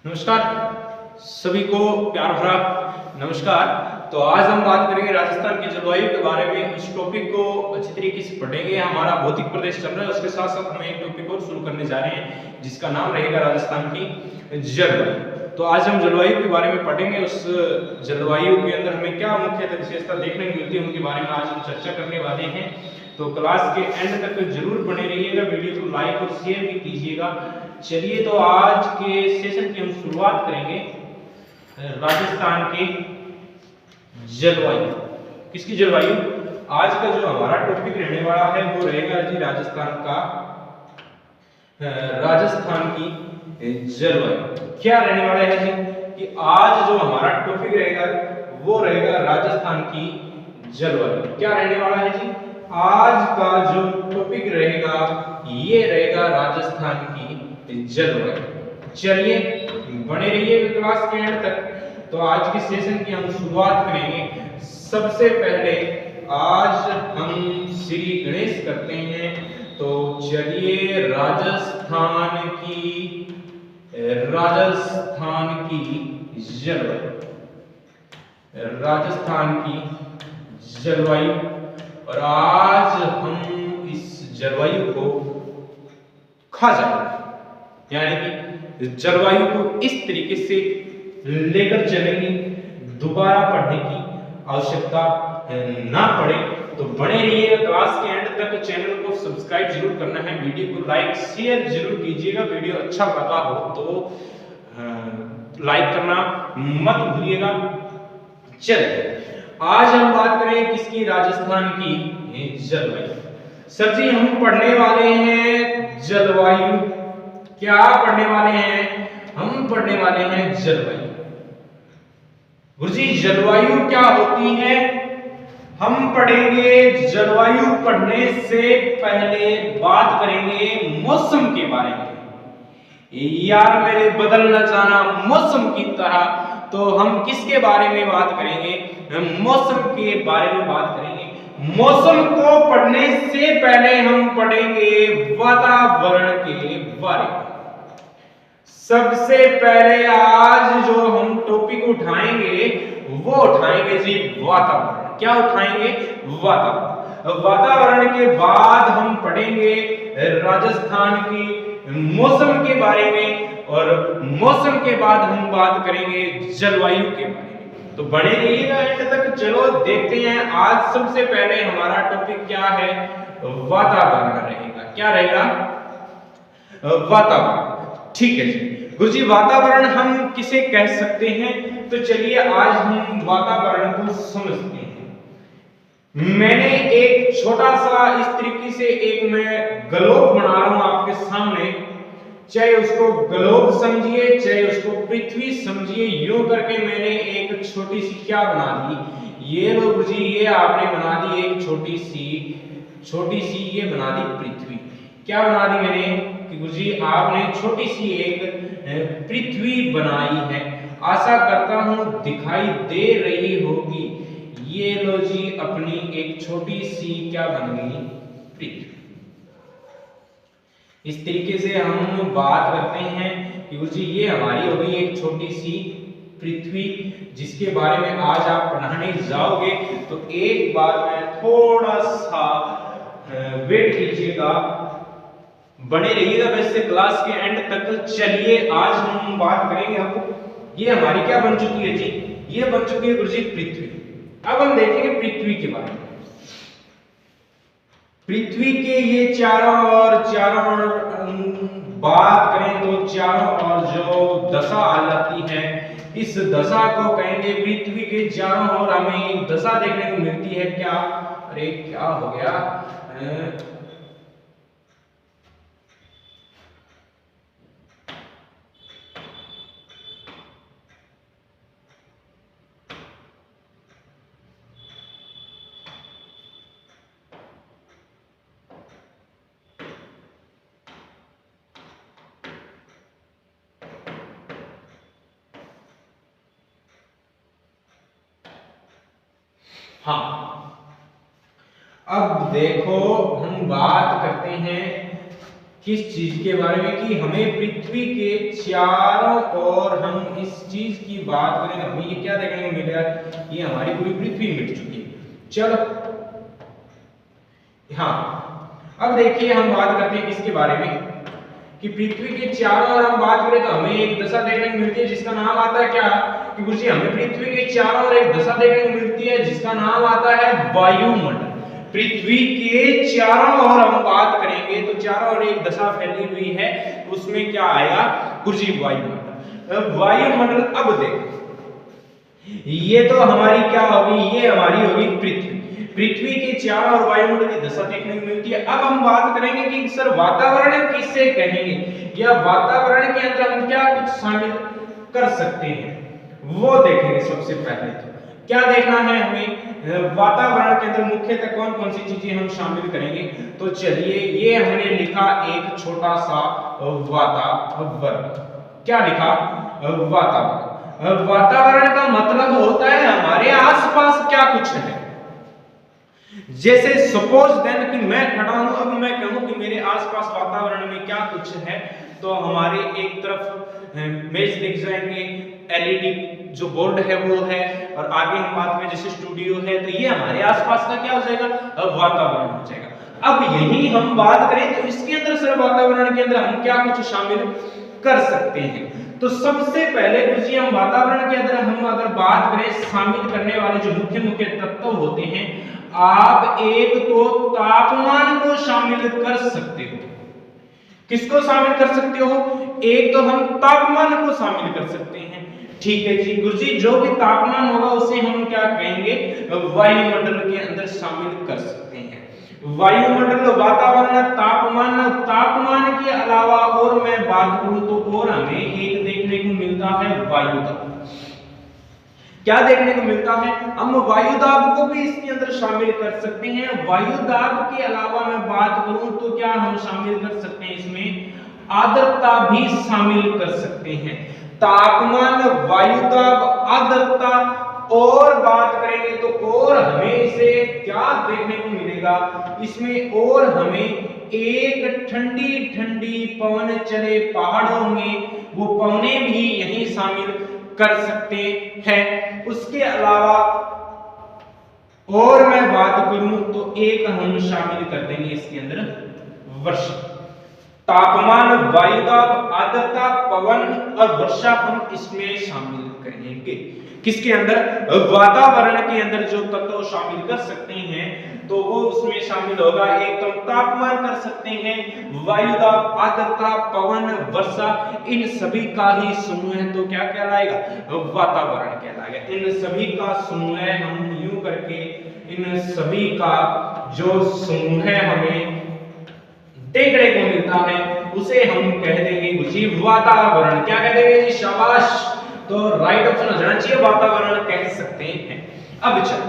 नमस्कार सभी को प्यार भरा नमस्कार। तो आज हम बात करेंगे राजस्थान की जलवायु के बारे में। उस टॉपिक को अच्छी तरीके से पढ़ेंगे। हमारा भौतिक प्रदेश चल रहा है, उसके साथ साथ हम एक टॉपिक और शुरू करने जा रहे हैं जिसका नाम रहेगा राजस्थान की जलवायु। तो आज हम जलवायु के बारे में पढ़ेंगे। उस जलवायु के अंदर हमें क्या मुख्य विशेषता देखने को मिलती है उनके बारे में आज हम चर्चा करने वाले हैं। तो क्लास के एंड तक जरूर बने रहिएगा, वीडियो को लाइक और शेयर भी कीजिएगा। चलिए तो आज के सेशन की हम शुरुआत करेंगे राजस्थान के जलवायु। किसकी जलवायु? आज का जो हमारा टॉपिक रहने वाला है वो रहेगा जी राजस्थान की जलवायु। क्या रहने वाला है जी कि आज जो हमारा टॉपिक रहेगा वो रहेगा राजस्थान की जलवायु। क्या रहने वाला है जी? आज का जो टॉपिक रहेगा ये रहेगा राजस्थान की जलवायु। चलिए बने रहिए क्लास के एंड तक। तो आज के सेशन की हम शुरुआत करेंगे। सबसे पहले आज हम श्री गणेश करते हैं। तो चलिए राजस्थान की जलवायु, राजस्थान की जलवायु। और आज हम इस जलवायु को खा जाएंगे, यानी कि जलवायु को इस तरीके से लेकर चलेंगे, दोबारा पढ़ने की आवश्यकता ना पड़े। तो बने रहिएगा क्लास के एंड तक। चैनल को सब्सक्राइब जरूर करना है, वीडियो को लाइक शेयर जरूर कीजिएगा। वीडियो अच्छा लगा हो तो लाइक करना मत भूलिएगा। चलिए आज हम बात करें किसकी? राजस्थान की जलवायु। सर जी हम पढ़ने वाले हैं जलवायु। क्या पढ़ने वाले हैं? हम पढ़ने वाले हैं जलवायु। गुरुजी जलवायु क्या होती है? हम पढ़ेंगे जलवायु। पढ़ने से पहले बात करेंगे मौसम के बारे में। यार मेरे बदलना चाहना मौसम की तरह। तो हम किसके बारे में बात करेंगे? मौसम के बारे में बात करेंगे। मौसम को पढ़ने से पहले हम पढ़ेंगे वातावरण के बारे में। सबसे पहले आज जो हम टॉपिक उठाएंगे वो उठाएंगे जी वातावरण। क्या उठाएंगे? वातावरण। वातावरण के बाद हम पढ़ेंगे राजस्थान की मौसम के बारे में, और मौसम के बाद हम बात करेंगे जलवायु के बारे में। तो बने रहिएगा एंड तक। चलो देखते हैं आज सबसे पहले हमारा टॉपिक क्या है। वातावरण रहेगा। क्या रहेगा? वातावरण। ठीक है जी गुरुजी, वातावरण हम किसे कह सकते हैं? तो चलिए आज हम वातावरण को समझते हैं। मैंने एक छोटा सा इस तरीके से एक मैं ग्लोब बना रहा हूं आपके सामने। चाहे उसको ग्लोब समझिए चाहे उसको पृथ्वी समझिए, यूं करके मैंने एक छोटी सी क्या बना दी। ये लो गुरुजी, ये आपने बना दी एक छोटी सी ये बना दी पृथ्वी। क्या बना दी मैंने कि गुरुजी आपने छोटी सी एक पृथ्वी बनाई है। आशा करता हूं दिखाई दे रही होगी। ये लो जी अपनी एक छोटी सी क्या बन गई? पृथ्वी। इस तरीके से हम बात करते हैं कि गुरुजी ये हमारी हो गई एक छोटी सी पृथ्वी, जिसके बारे में आज आप पढ़ाने जाओगे। तो एक बार मैं थोड़ा सा वेट कीजिएगा, बने रहिएगा वैसे क्लास के एंड तक। चलिए आज हम बात करेंगे। अब ये हमारी क्या बन चुकी है जी? ये बन चुकी है गुरुजी पृथ्वी। अब हम देखेंगे पृथ्वी के बारे में। पृथ्वी के ये चारों ओर बात करें तो चारों ओर जो दशा आ जाती है, इस दशा को कहेंगे पृथ्वी के चारों ओर हमें एक दशा देखने को मिलती है। क्या? अरे क्या हो गया? हाँ अब देखो हम बात करते हैं किस चीज के बारे में कि हमें पृथ्वी के चारों ओर हम इस चीज की बात करें, हमें ये क्या देखने को मिलेगा, ये हमारी पूरी पृथ्वी मिट चुकी है। चलो हाँ, अब देखिए हम बात करते हैं किसके बारे में कि पृथ्वी के चारों ओर हम बात करें तो हमें एक दशा देखने को मिलती है जिसका नाम आता है क्या कि गुरुजी हमें पृथ्वी के चारों ओर एक दशा देखने को मिलती है जिसका नाम आता है वायुमंडल। पृथ्वी के चारों ओर हम बात करेंगे तो चारों ओर एक दशा फैली हुई है, उसमें क्या आएगा गुरुजी वायुमंडल। वायुमंडल अब देखो ये तो हमारी क्या होगी, ये हमारी होगी पृथ्वी। पृथ्वी के चारों ओर वायुमंडल की दशा देखने को मिलती है। अब हम बात करेंगे कि सर वातावरण किसे कहेंगे या वातावरण के अंदर हम क्या कुछ शामिल कर सकते हैं वो देखेंगे। सबसे पहले तो क्या देखना है हमें, वातावरण के अंदर मुख्यतः कौन कौन सी चीजें हम शामिल करेंगे। तो चलिए ये हमने लिखा एक छोटा सा वातावरण। क्या लिखा, वातावरण। वातावरण का मतलब होता है हमारे आसपास क्या कुछ है। जैसे सपोज देन कि मैं खड़ा हूं, अब मैं कहूं कि मेरे आसपास वातावरण में क्या कुछ है, तो हमारे एक तरफ मेज दिख जाएंगे, एलईडी जो बोर्ड है वो है, और आगे हम बात में जैसे स्टूडियो है, तो ये हमारे आसपास का क्या हो जाएगा, वातावरण हो जाएगा। अब यही हम बात करें तो इसके अंदर सर वातावरण के अंदर हम क्या कुछ शामिल कर सकते हैं। तो सबसे पहले गुरुजी हम वातावरण के अंदर हम अगर बात करें शामिल करने वाले जो मुख्य मुख्य तत्व होते हैं, आप एक तो तापमान को शामिल कर सकते हो। किसको शामिल कर सकते हो, एक तो हम तापमान को शामिल कर सकते हैं। ठीक है जी गुरुजी, जो भी तापमान होगा उसे हम क्या कहेंगे, वायुमंडल के अंदर शामिल कर सकते हैं। वायुमंडल, वातावरण, तापमान। तापमान के अलावा और मैं बात करूं तो और हमें एक देखने को मिलता है वायुदाब। क्या देखने को मिलता है, हम वायुदाब को भी इसके अंदर शामिल कर सकते हैं। वायुदाब के अलावा मैं बात करूं तो क्या हम शामिल कर सकते हैं, इसमें आर्द्रता भी शामिल कर सकते हैं। तापमान, वायुदाब, आर्द्रता, और बात करेंगे तो और हमें इसे क्या देखने को मिलेगा, इसमें और हमें एक ठंडी ठंडी पवन चले पहाड़ों में, वो पवने भी यही शामिल कर सकते हैं। उसके अलावा और मैं बात करूं तो एक हम शामिल कर देंगे इसके अंदर वर्षा। तापमान, वायुदाब, आर्द्रता, पवन और वर्षा हम इसमें शामिल करेंगे। किसके अंदर, वातावरण के अंदर जो तत्व शामिल कर सकते हैं तो वो उसमें शामिल होगा। एक तो तापमान कर सकते हैं, वायुदाब, आर्द्रता, पवन, वर्षा, इन सभी का ही समूह है तो क्या कहलाएगा, वातावरण कहलाएगा। इन सभी का समूह हम यूं करके इन सभी का जो समूह हमें देखने को मिलता है उसे हम कह देंगे जी वातावरण। क्या कह देंगे जी, शाबाश। तो राइट ऑप्शन हो जाना चाहिए, वातावरण कह सकते हैं। अब चलो,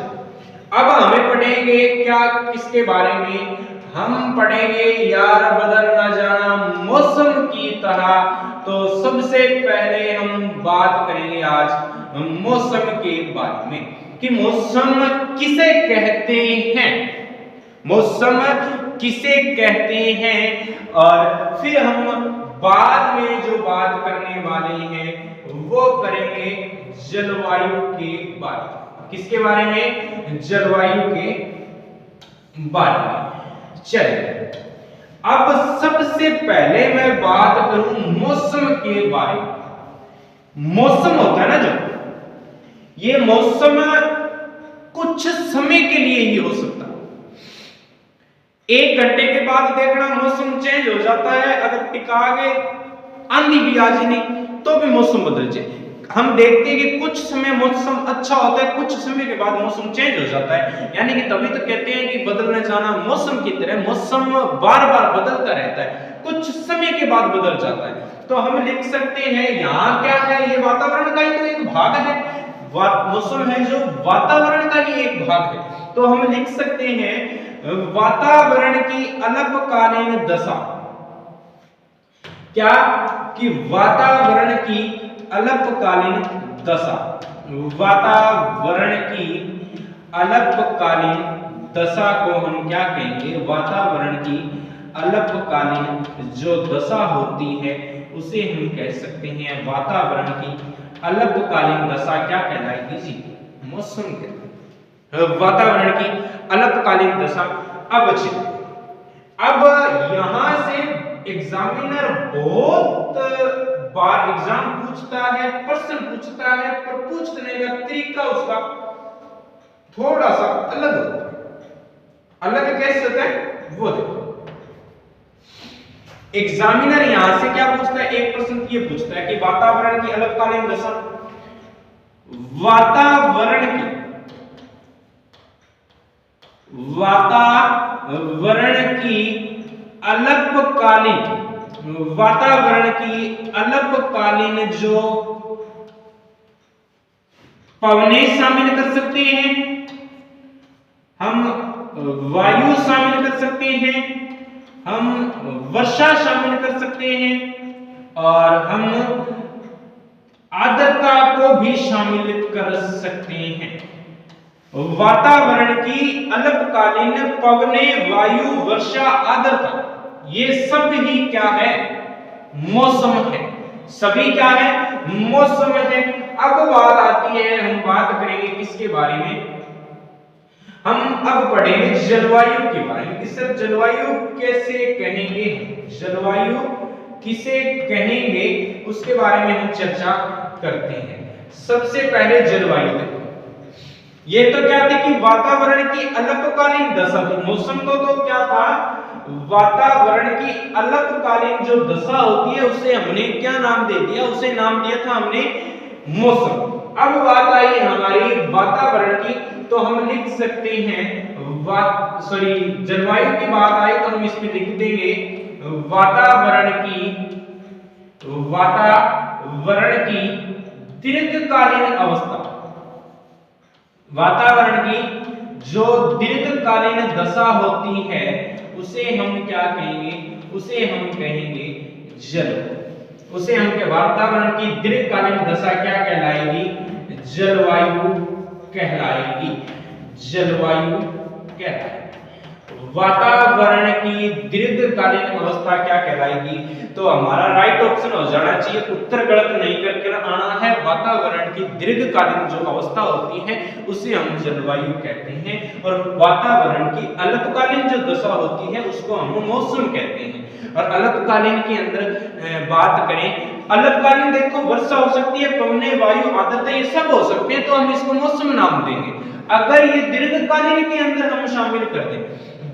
अब हमें पढ़ेंगे क्या, किसके बारे में हम पढ़ेंगे, यार बदल ना जाना मौसम की तरह। तो सबसे पहले हम बात करेंगे आज मौसम के बारे में कि मौसम किसे कहते हैं, मौसम किसे कहते हैं। और फिर हम बाद में जो बात करने वाले हैं वो करेंगे जलवायु के बारे में। किसके बारे में, जलवायु के बारे में। चलिए अब सबसे पहले मैं बात करूं मौसम के बारे में। मौसम होता है ना जो, ये मौसम कुछ समय के लिए ही हो सकता है। 1 घंटे के बाद देखना मौसम चेंज हो जाता है, अगर टिका के आंधी भी आ जाए नहीं तो भी मौसम बदल जाए। हम देखते हैं कि कुछ समय मौसम अच्छा होता है, कुछ समय के बाद मौसम चेंज हो जाता है। यानी कि तभी तो कहते हैं कि बदलने जाना मौसम की तरह, मौसम बार बार बदलता रहता है, कुछ समय के बाद बदल जाता है। तो हम लिख सकते हैं यहाँ क्या है, ये वातावरण का ही तो एक भाग है। मौसम है जो वातावरण का ही एक भाग है। तो हम लिख सकते हैं वातावरण की अल्पकालीन दशा। क्या कि वातावरण की अल्पकालीन दशा, वातावरण की अल्पकालीन दशा को हम क्या कहेंगे, वातावरण की अल्पकालीन जो दशा होती है उसे हम कह सकते हैं वातावरण की अल्पकालीन दशा क्या कहलाएगी जी? मौसम कहलाएगी। वातावरण की अल्पकालीन दशा। अब चलिए, अब यहां से एग्जामिनर बहुत बार एग्जाम पूछता है, प्रश्न पूछता है, पर पूछने का तरीका उसका थोड़ा सा अलग होता है। अलग कैसे होता है वो देखो। एग्जामिनर यहां से क्या पूछता है? एक प्रश्न ये पूछता है कि वातावरण की अल्पकालीन दशा, वातावरण की अल्पकालीन जो पवनें शामिल कर सकते हैं, हम वायु शामिल कर सकते हैं, हम वर्षा शामिल कर सकते हैं और हम आर्द्रता को भी शामिल कर सकते हैं। वातावरण की अल्पकालीन पवनें, वायु, वर्षा, आर्द्रता, ये सब ही क्या है? मौसम है। सभी क्या है? मौसम है। अब बात आती है, हम बात करेंगे किसके बारे में? हम अब पढ़ेंगे जलवायु के बारे में कि सर जलवायु कैसे कहेंगे, जलवायु किसे कहेंगे, उसके बारे में हम चर्चा करते हैं। सबसे पहले जलवायु देखो, ये तो क्या थी कि वातावरण की अल्पकालीन दशा थी। मौसम तो क्या था? वातावरण की अल्पकालीन जो दशा होती है उसे हमने क्या नाम दे दिया? उसे नाम दिया था हमने मौसम। अब बात आई हमारी वातावरण की, तो हम लिख सकते हैं जलवायु की बात आई तो हम इसमें लिख देंगे वातावरण की दीर्घकालीन अवस्था। वातावरण की जो दीर्घकालीन दशा होती है उसे हम क्या कहेंगे? उसे हम कहेंगे जल। उसे हम क्या? वातावरण की दीर्घकालीन दशा क्या कहलाएगी? जलवायु कहलाएगी। जलवायु कहलाएगी। वातावरण की दीर्घकालीन अवस्था क्या कहलाएगी? तो हमारा राइट ऑप्शन हो जाना चाहिए, उत्तर गलत नहीं करके आना है। वातावरण की दीर्घकालीन जो अवस्था होती है उसे हम जलवायु कहते हैं और वातावरण की अल्पकालीन जो दशा होती है उसको हम मौसम कहते हैं। और अल्पकालीन के अंदर बात करें, अल्पकालीन देखो वर्षा हो सकती है, पवनें, वायु, आर्द्रता, ये सब हो सकते हैं, तो हम इसको मौसम नाम देंगे। अगर ये दीर्घकालीन के अंदर हम शामिल कर दें,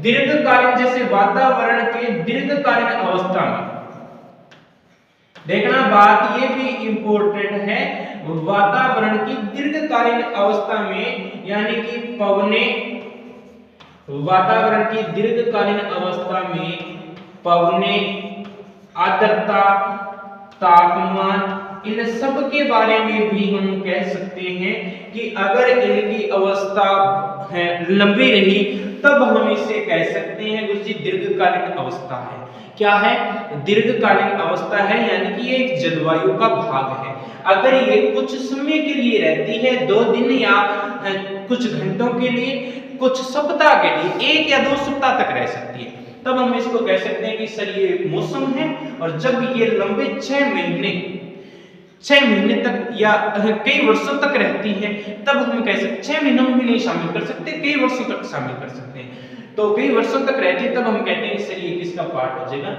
दीर्घकालीन जैसे वातावरण के दीर्घकालीन अवस्था में, देखना बात ये भी इंपॉर्टेंट है, वातावरण की दीर्घकालीन अवस्था में यानी कि पवनें, वातावरण की दीर्घकालीन अवस्था में पवनें, आर्द्रता, तापमान, इन सब के बारे में भी हम कह सकते हैं कि अगर इनकी अवस्था है लंबी रही तब हम इसे कह सकते हैं गुरुजी दीर्घकालीन अवस्था है। क्या है? दीर्घकालीन अवस्था है, यानी कि ये एक जलवायु का भाग है। अगर ये कुछ समय के लिए रहती है, 2 दिन या कुछ घंटों के लिए, कुछ सप्ताह के लिए, 1 या 2 सप्ताह तक रह सकती है, तब हम इसको कह सकते हैं कि सर ये मौसम है। और जब ये लंबे 6 महीने तक या कई वर्षों तक रहती है तब हम कह सकते, 6 महीनों में भी नहीं शामिल कर सकते, कई वर्षों तक शामिल कर सकते हैं। तो कई वर्षों तक रहती है तब हम कहते हैं सर ये किसका पार्ट हो जाएगा?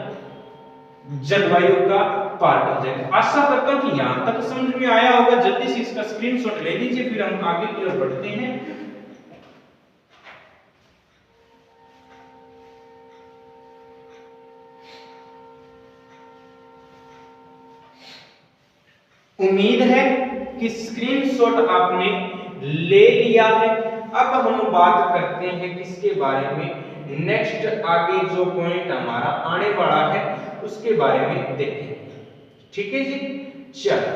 जलवायु का पार्ट हो जाएगा। आशा करता हूं कि यहां तक समझ में आया होगा। जल्दी से इसका स्क्रीनशॉट ले लीजिए, फिर हम आगे की ओर बढ़ते हैं। उम्मीद है कि स्क्रीनशॉट आपने ले लिया है। अब हम बात करते हैं किसके बारे में? नेक्स्ट आगे जो पॉइंट हमारा आने वाला है उसके बारे में देखें। ठीक है जी, चलो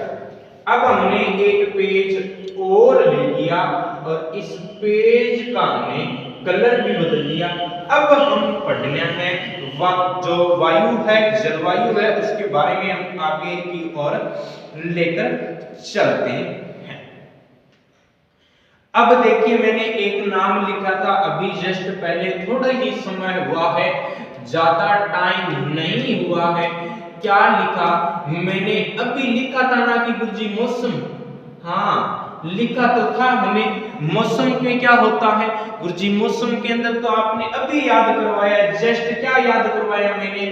अब हमने एक पेज और ले लिया और इस पेज का हमने कलर भी बदल लिया। अब हम पढ़ना है जो वायु है, जलवायु है, उसके बारे में हम आगे की ओर लेकर चलते हैं। अब देखिए मैंने एक नाम लिखा था अभी जस्ट पहले, थोड़ा ही समय हुआ है, ज्यादा टाइम नहीं हुआ है। क्या लिखा मैंने? अभी लिखा था ना कि गुरुजी मौसम, हाँ लिखा तो था हमें। मौसम में क्या होता है गुरुजी? मौसम के अंदर तो आपने अभी याद करवाया, जस्ट क्या याद करवाया मैंने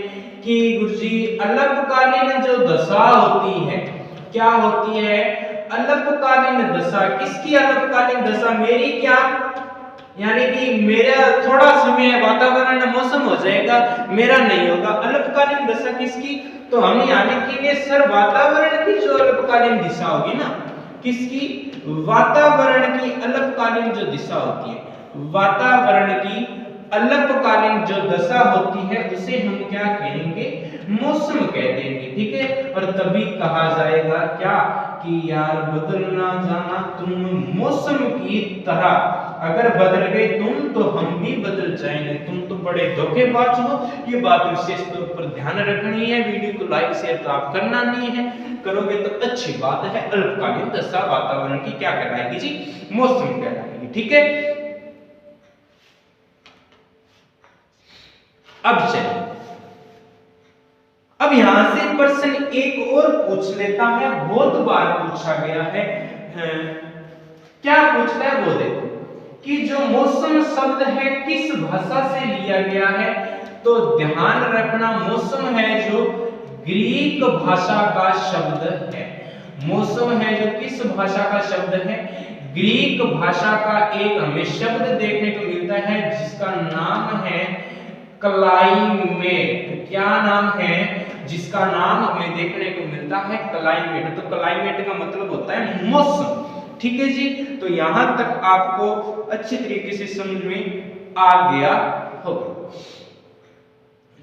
कि गुरुजी अल्पकालीन जो दशा होती है, क्या होती है? अल्पकालीन दशा। किसकी अल्पकालीन दशा? मेरी क्या? यानी कि मेरा थोड़ा समय वातावरण मौसम हो जाएगा, मेरा नहीं होगा। अल्पकालीन दशा किसकी? तो हम यहाँ लिखेंगे सर वातावरण की जो अल्पकालीन दिशा होगी ना, किसकी? वातावरण की अल्पकालीन जो दिशा होती है, वातावरण की अल्पकालीन जो दशा होती है उसे हम क्या कहेंगे? मौसम कह देंगे, ठीक है। और तभी कहा जाएगा क्या कि यार बदल ना जाना तुम मौसम की तरह, अगर बदल गए तुम तो हम भी बदल जाएंगे, तुम तो बड़े धोखेबाज हो। ये बात विशेष तौर पर ध्यान रखनी है। वीडियो को लाइक शेयर तो आप करना नहीं है, करोगे तो अच्छी बात है। अल्पकालीन दशा वातावरण की क्या कहलाएगी जी? मौसम कहलाएगी, ठीक है। अब चलिए, अब यहां से प्रश्न एक और पूछ लेता है, बहुत बार पूछा गया है। क्या पूछता है वो देखो कि जो मौसम शब्द है किस भाषा से लिया गया है? तो ध्यान रखना मौसम है जो ग्रीक भाषा का शब्द है। मौसम है जो किस भाषा का शब्द है? ग्रीक भाषा का एक हमें शब्द देखने को मिलता है जिसका नाम है क्लाइमेट। क्या नाम है जिसका नाम हमें देखने को मिलता है? क्लाइमेट। तो क्लाइमेट का मतलब होता है मौसम, ठीक है जी। तो यहां तक आपको अच्छी तरीके से समझ में आ गया होगा।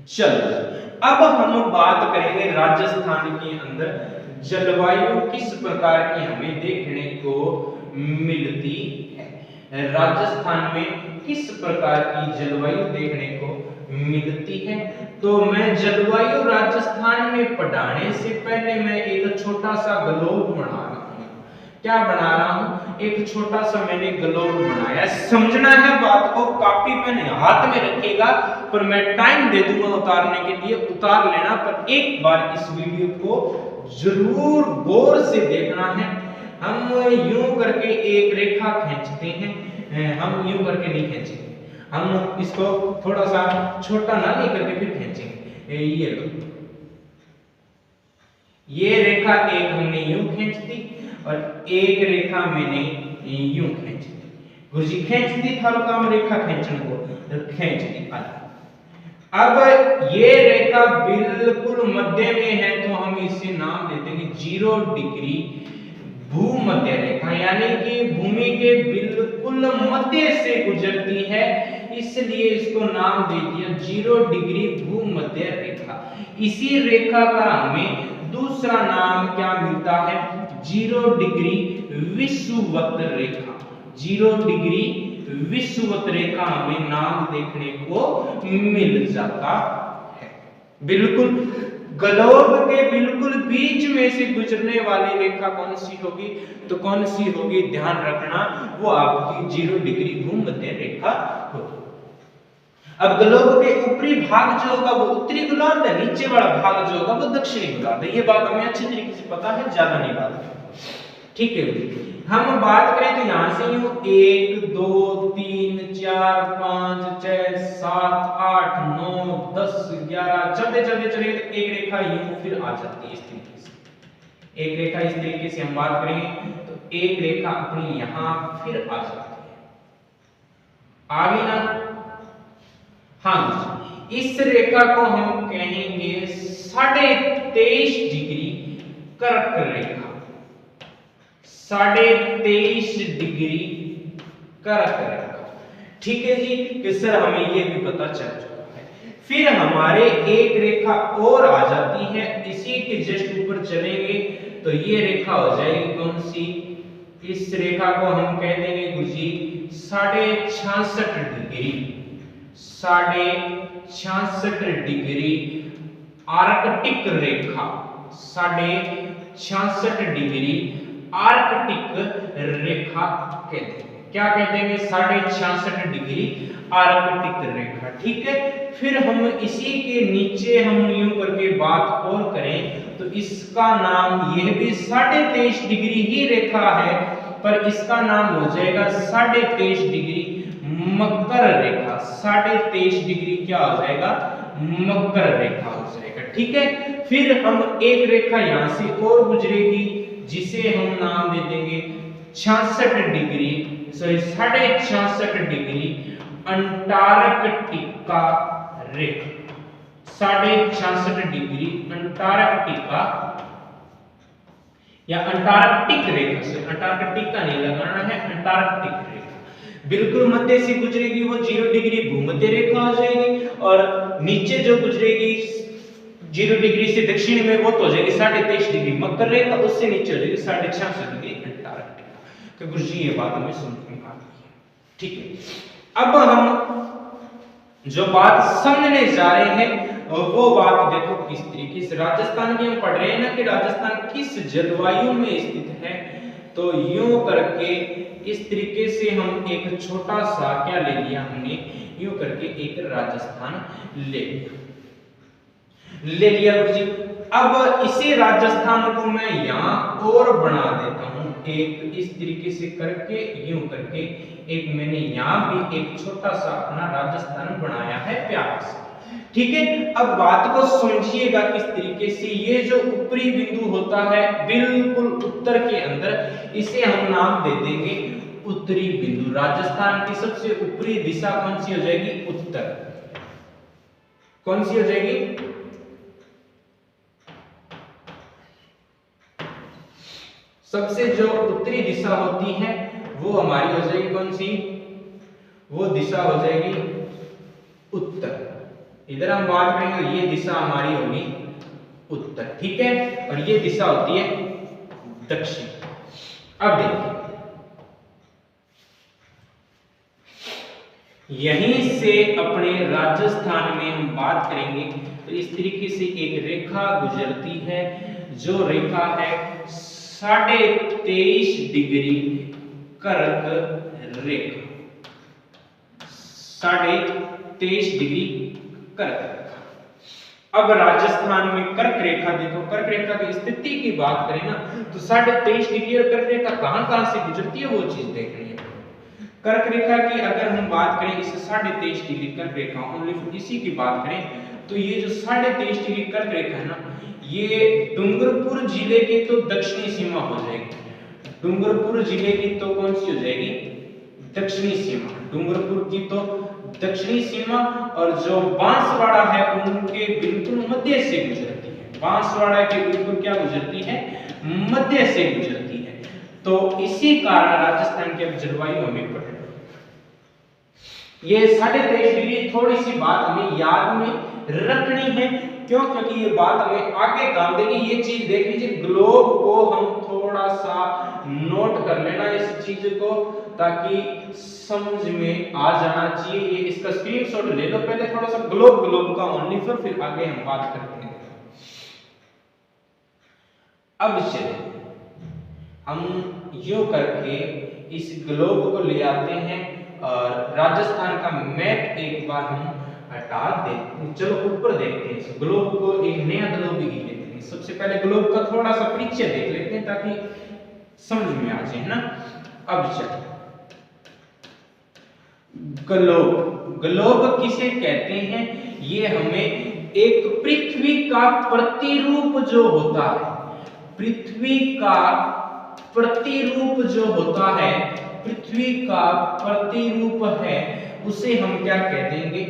चलो अब हम बात करेंगे राजस्थान के अंदर जलवायु किस प्रकार की हमें देखने को मिलती है। राजस्थान में किस प्रकार की जलवायु देखने को मिलती है? तो मैं जलवायु राजस्थान में पढ़ाने से पहले मैं एक छोटा सा ग्लोब बना रहा हूं। क्या बना रहा हूं? एक छोटा सा मैंने ग्लोब बनाया। समझना है बात को, कॉपी पेन हाथ में रखिएगा, पर मैं टाइम दे दूंगा उतारने के लिए, उतार लेना। पर एक बार इस वीडियो को जरूर गौर से देखना है। हम यूं करके एक रेखा खींचते हैं, हम यूं करके नहीं खींचेंगे, हम इसको थोड़ा सा छोटा ना लेकर के फिर खींचेंगे। ये लो, ये रेखा एक हमने यूं खींच दी और एक रेखा मैंने यूं खींच दी। गुरुजी खींच दी, थारो काम रेखा खींचने को, खींच दी। अब ये रेखा बिल्कुल मध्य में है तो हम इसे नाम देते हैं 0 डिग्री भूमध्य रेखा, यानी कि भूमि के बिल्कुल मध्य से गुजरती है, इसलिए इसको नाम दे दिया 0 डिग्री भूमध्य रेखा। इसी रेखा का हमें दूसरा नाम क्या मिलता है? 0 डिग्री विषुवत रेखा। 0 डिग्री विषुवत रेखा हमें नाम देखने को मिल जाता है। बिल्कुल ग्लोब के बिल्कुल बीच में से गुजरने वाली रेखा कौन सी होगी? तो कौन सी होगी? ध्यान रखना, वो आपकी 0 डिग्री भूमध्य रेखा होगी। अब ग्लोब के ऊपरी भाग जो होगा वो उत्तरी गोलार्ध है, नीचे वाला भाग जो होगा वो दक्षिणी गोलार्ध है। ये बात हमें अच्छी तरीके से पता है, ज्यादा नहीं बात है, ठीक है। हम बात करें तो यहां से यूं 1 2 3 4 5 6 7 8 9 10 11 चलते चलते चले तो एक रेखा यूं फिर आ जाती है इस तरीके से। एक रेखा इस तरीके से हम बात करें तो एक रेखा अपनी यहां फिर आ जाती है, आ गई ना? हाँ, इस रेखा को हम कहेंगे 23.5 डिग्री कर्क रेखा। 23.5 डिग्री कर्क रेखा, ठीक है जी। कि सर हमें ये भी पता चल चुका है। फिर हमारे एक रेखा और आ जाती है, इसी के जस्ट ऊपर चलेंगे तो ये रेखा हो जाएगी कौन सी? इस रेखा को हम कह देंगे गुरुजी 66.5 डिग्री, 66.5 डिग्री आर्कटिक रेखा। 66.5 डिग्री आर्कटिक रेखा कहते हैं। क्या कह देंगे 66.5 डिग्री आर्कटिक रेखा। ठीक है, फिर हम इसी के नीचे हम यूं करके बात और करें तो इसका नाम, यह भी 23.5 डिग्री ही रेखा है, पर इसका नाम हो जाएगा 23.5 डिग्री मकर रेखा। 23.5 डिग्री क्या हो जाएगा, मकर रेखा हो जाएगा। ठीक है, फिर हम एक रेखा यहां से और गुजरेगी जिसे हम नाम दे देंगे 66 डिग्री, सॉरी 66.5 डिग्री अंटार्कटिका रेखा। 66.5 डिग्री अंटार्कटिका या अंटार्कटिक रेखा से, अंटार्कटिका नहीं लगाना है, अंटार्कटिक रेखा बिल्कुल मध्य से गुजरेगी, वो 0 डिग्री भूमध्य रेखा हो जाएगी, और नीचे जो गुजरेगी 0 डिग्री से दक्षिण में वो तो हो जाएगी 23.5 डिग्री मकर रेखा, उससे नीचे हो जाएगी 66.5 डिग्री अंटार्कटिका। तो गुरु जी ये बात हमें समझ में आ गई है। ठीक है, अब हम जो बात समझने जा रहे हैं वो बात देखो किस तरीके से, राजस्थान की हम पढ़ रहे हैं ना कि राजस्थान किस जलवायु में स्थित है, तो यूं करके इस तरीके से हम एक छोटा सा क्या ले लिया हमने, यूं करके एक राजस्थान ले लिया गुरु जी। अब इसे राजस्थान को मैं यहां और बना देता हूं, एक इस तरीके से करके, यूं करके एक मैंने यहां भी एक छोटा सा अपना राजस्थान बनाया है प्यारा सा। ठीक है, अब बात को समझिएगा किस तरीके से, ये जो ऊपरी बिंदु होता है बिल्कुल उत्तर के अंदर, इसे हम नाम दे देंगे उत्तरी बिंदु। राजस्थान की सबसे ऊपरी दिशा कौन सी हो जाएगी, उत्तर। कौन सी हो जाएगी, सबसे जो उत्तरी दिशा होती है वो हमारी हो जाएगी कौन सी, वो दिशा हो जाएगी उत्तर। इधर हम बात करेंगे, ये दिशा हमारी होगी उत्तर। ठीक है, और ये दिशा होती है दक्षिण। अब देखिए, यहीं से अपने राजस्थान में हम बात करेंगे तो इस तरीके से एक रेखा गुजरती है, जो रेखा है 23.5 डिग्री कर्क रेखा। 23.5 डिग्री कर्क रेखा। अब राजस्थान में कर्क रेखा देखो, कर्क रेखा की स्थिति की बात करें ना तो 23.5 डिग्री और कर्क रेखा कहां से गुजरती है वो चीज देखनी है। कर्क रेखा की अगर हम बात करें, इसे 23.5 डिग्री कर्क रेखा, ओनली इसी की बात करें तो ये जो 23.5 डिग्री कर्क रेखा है ना, ये डूंगरपुर जिले की तो दक्षिणी सीमा हो जाएगी। डूंगरपुर जिले की तो कौन सी हो जाएगी, दक्षिणी सीमा। डूंगरपुर की तो दक्षिणी सीमा, और जो बांसवाड़ा है उनके बिल्कुल मध्य से गुजरती है। बांसवाड़ा के बिल्कुल क्या गुजरती है, मध्य से गुजरती है। तो इसी कारण राजस्थान की जलवायु हमें पढ़नी, ये 23.5 डिग्री थोड़ी सी बात हमें याद में रखनी है। क्यों, क्योंकि ये बात हमें आगे काम देगी। ये चीज देख लीजिए, ग्लोब को हम थोड़ा सा नोट कर लेना इस चीज को, ताकि समझ में आ जाना चाहिए। ये इसका स्क्रीनशॉट ले लो पहले थोड़ा सा, ग्लोब का ओनली, फिर आगे हम बात करते हैं। अब चलिए हम यूं करके इस ग्लोब को ले आते हैं और राजस्थान का मैप एक बार हम हटा दें। चलो ऊपर देखते हैं इस ग्लोब को, एक नया ग्लोब ही लेते हैं। सबसे पहले ग्लोब का थोड़ा सा परिचय देख लेते हैं ताकि समझ में आ जाए ना। अब चलो ग्लोब किसे कहते हैं, ये हमें एक पृथ्वी का प्रतिरूप जो होता है, पृथ्वी का प्रतिरूप जो होता है, पृथ्वी का प्रतिरूप है, उसे हम क्या कह देंगे,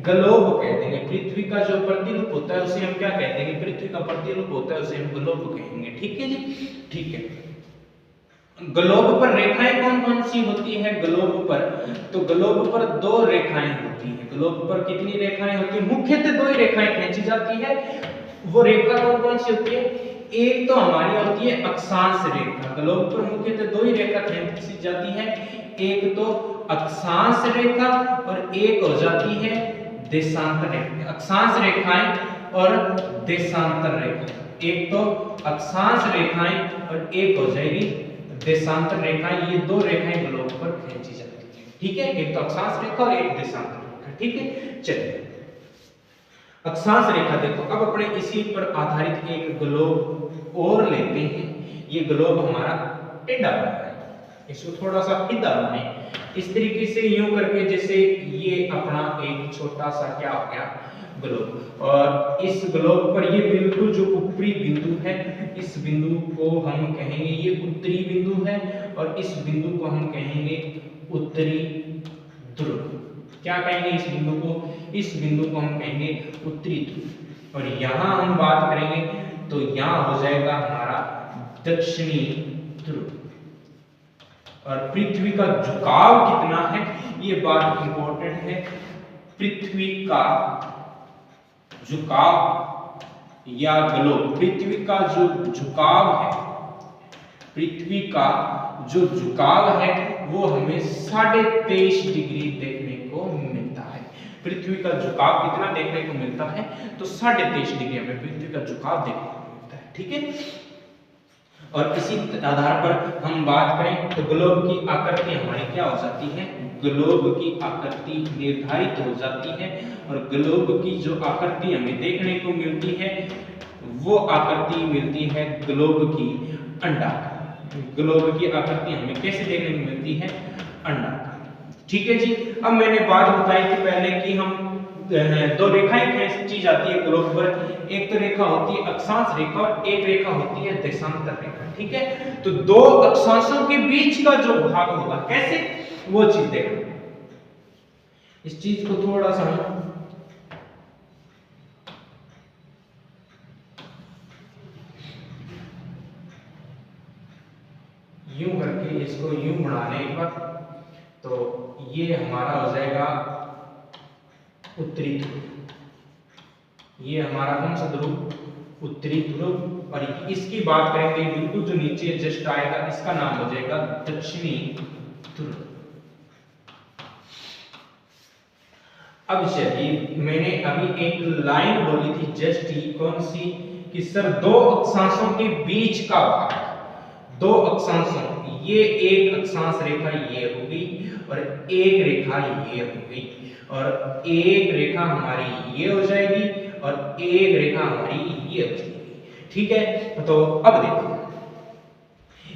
ग्लोब कह देंगे। पृथ्वी का जो प्रतिरूप होता है उसे हम क्या कह देंगे, पृथ्वी का प्रतिरूप होता है उसे हम ग्लोब कहेंगे। ठीक है जी, ठीक है। ग्लोब पर रेखाएं कौन कौन सी होती है, ग्लोब पर, तो ग्लोब पर 2 रेखाएं होती हैं। ग्लोब पर कितनी रेखाएं होती है, मुख्यतः 2 ही रेखाएं खींची जाती है। वो रेखा कौन कौन सी होती है, एक तो हमारी होती है अक्षांश रेखा। ग्लोब पर मुख्यतः 2 ही रेखा खींची जाती है, एक तो अक्षांश रेखा और एक हो जाती है देशांतर रेखा। अक्षांश रेखाएं और देशांतर रेखा, एक तो अक्षांश रेखाएं और एक हो जाएगी देशांतर रेखा, ये दो रेखाएं ग्लोब पर खींची जाती है, ठीक है। एक तो अक्षांश रेखा और एक देशांतर रेखा, ठीक है। चलिए अक्षांश रेखा देखो, अब अपने इसी पर आधारित एक ग्लोब और लेते हैं। ये ग्लोब हमारा टेढ़ा बना है, इसको थोड़ा सा सीधा बनाएं इस तरीके से, यूं करके जैसे ये अपना एक छोटा सा क्या हो गया ग्लोब, और इस ग्लोब पर ये बिल्कुल जो ऊपरी बिंदु है, इस बिंदु को हम कहेंगे ये उत्तरी बिंदु है, और इस बिंदु को हम कहेंगे उत्तरी ध्रुव। क्या कहेंगे इस बिंदु को? इस बिंदु को हम कहेंगे उत्तरी ध्रुव। और यहां हम बात करेंगे तो यहां हो जाएगा हमारा दक्षिणी ध्रुव। और पृथ्वी का झुकाव कितना है, ये बात इंपॉर्टेंट है। पृथ्वी का झुकाव या ग्लोब, पृथ्वी का जो झुकाव है, पृथ्वी का जो झुकाव है वो हमें 23.5 डिग्री देखने को मिलता है। पृथ्वी का झुकाव कितना देखने को मिलता है? तो 23.5 डिग्री हमें पृथ्वी का झुकाव देखने को मिलता है, ठीक है। और इसी आधार पर हम बात करें तो ग्लोब की आकृति हमारी क्या हो जाती है? ग्लोब की आकृति निर्धारित हो जाती है, और ग्लोब की जो आकृति हमें देखने को मिलती है वो आकृति मिलती है ग्लोब की अंडाकार। ग्लोब की आकृति हमें कैसे देखने को मिलती है? अंडाकार, ठीक है जी। अब मैंने बात बताई थी पहले कि हम दो रेखाएं खींची जाती है ग्लोब पर, एक तो रेखा होती है अक्षांश रेखा और एक रेखा होती है देशांतर रेखा, ठीक है। तो दो अक्षांशों के बीच का जो भाग होगा कैसे, वो चीज देखना। इस चीज को थोड़ा सा यूं करके इसको यूं बढ़ाने पर तो ये हमारा हो जाएगा उत्तरी ध्रुव, ये हमारा कौन सा ध्रुव? उत्तरी ध्रुव। और इसकी बात करेंगे बिल्कुल जो नीचे जस्ट आएगा, इसका नाम हो जाएगा दक्षिणी ध्रुव। अब चलिए, मैंने अभी एक लाइन बोली थी जस्ट ही, कौन सी? कि सर दो अक्षांशों के बीच का भाग, दो अक्षांशों, ये एक अक्षांश रेखा ये हो गई और एक रेखा ये हो गई, और एक रेखा हमारी ये हो जाएगी और एक रेखा हमारी ये हो जाएगी, ठीक है। तो अब देखो,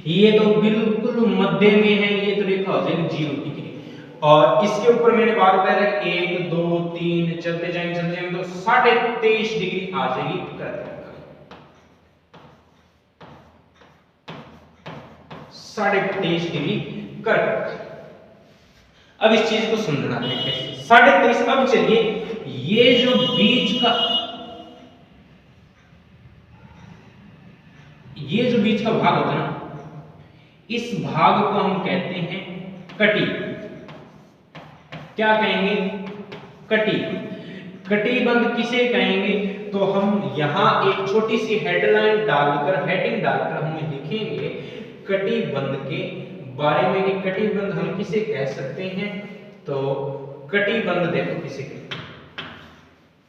ये तो बिल्कुल मध्य में है, ये तो रेखा हो जाएगी 0 डिग्री, और इसके ऊपर मैंने बात बताया था 1 2 3 चलते जाएंगे तो 23.5 डिग्री आ जाएगी कर 23.5 डिग्री कर। अब इस चीज को समझना है कैसे 23.5। अब चलिए, ये जो बीच का, ये जो बीच का भाग होता है ना, इस भाग को हम कहते हैं कटी। क्या कहेंगे? कटी। कटिबंध किसे कहेंगे? तो हम यहां एक छोटी सी हेडलाइन डालकर, हेडिंग डालकर हम लिखेंगे कटिबंध के बारे में कि कटिबंध हम किसे कह सकते हैं। तो कटिबंध देखो किसे कहते हैं,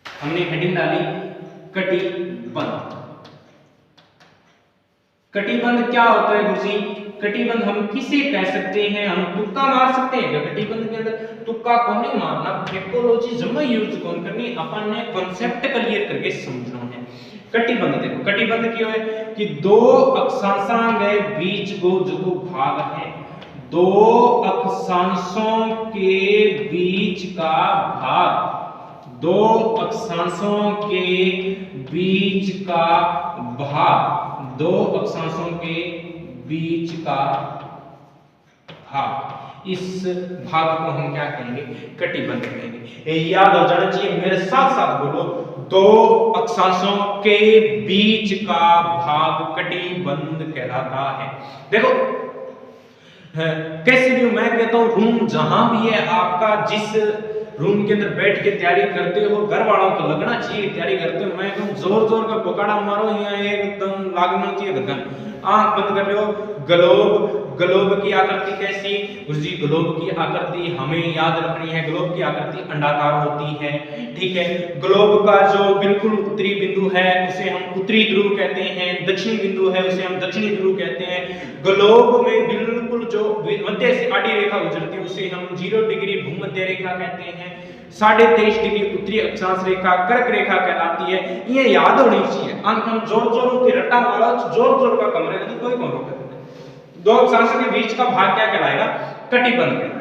हमने हेडिंग डाली कटिबंध। कटिबंध क्या होता है गुरुजी? कटिबंध हम किसे कह सकते हैं? हम तुक्का मार सकते हैं क्या कटिबंध के अंदर? तुक्का कौन नहीं मारना, ट्रिकोलॉजी जमा यूज कौन करनी, अपन ने कॉन्सेप्ट क्लियर करके समझना है। कटिबंध देखो, कटिबंध क्यों है कि दो अक्षांशों के बीच को जो भाग है, दो अक्षांशों के बीच का भाग, दो अक्षांशों के बीच का भाग, दो अक्षांशों के बीच का भाग, इस भाग को हम क्या कहेंगे? कटिबंध कहेंगे। याद हो जाना चाहिए, मेरे साथ साथ बोलो, दो अक्षांशों के बीच का भाग कटिबंध कहलाता है। देखो कैसे भी मैं कहता हूं, रूम जहां भी है आपका, जिस रूम के अंदर बैठ के तैयारी करते हो, घर वालों को लगना चाहिए तैयारी करते हो। मैं कहूं जोर जोर का पकड़ा मारो, यहाँ एकदम लागना चाहिए धड़कन। आंख बंद कर लो, ग्लोब ग्लोब की आकृति कैसी? जी ग्लोब की आकृति हमें याद रखनी है, ग्लोब की आकृति अंडाकार होती है। ठीक है, ग्लोब का जो बिल्कुल उत्तरी बिंदु है उसे हम उत्तरी ध्रुव कहते हैं, दक्षिणी बिंदु है उसे हम दक्षिणी ध्रुव कहते हैं। ग्लोब में बिल्कुल जो मध्य से आड़ी रेखा गुजरती है उसे हम 0 डिग्री भूमध्य रेखा कहते हैं। 23.5 डिग्री उत्तरी अक्षांश रेखा कर्क रेखा कहलाती है। ये याद होनी चाहिए। हम जोर जोर के रट्टा मारो, जोर जोर का कमरे में कोई कौन रोके। दो अक्षांश के बीच का भाग क्या कहलाएगा? कटिबंध कहलाएगा।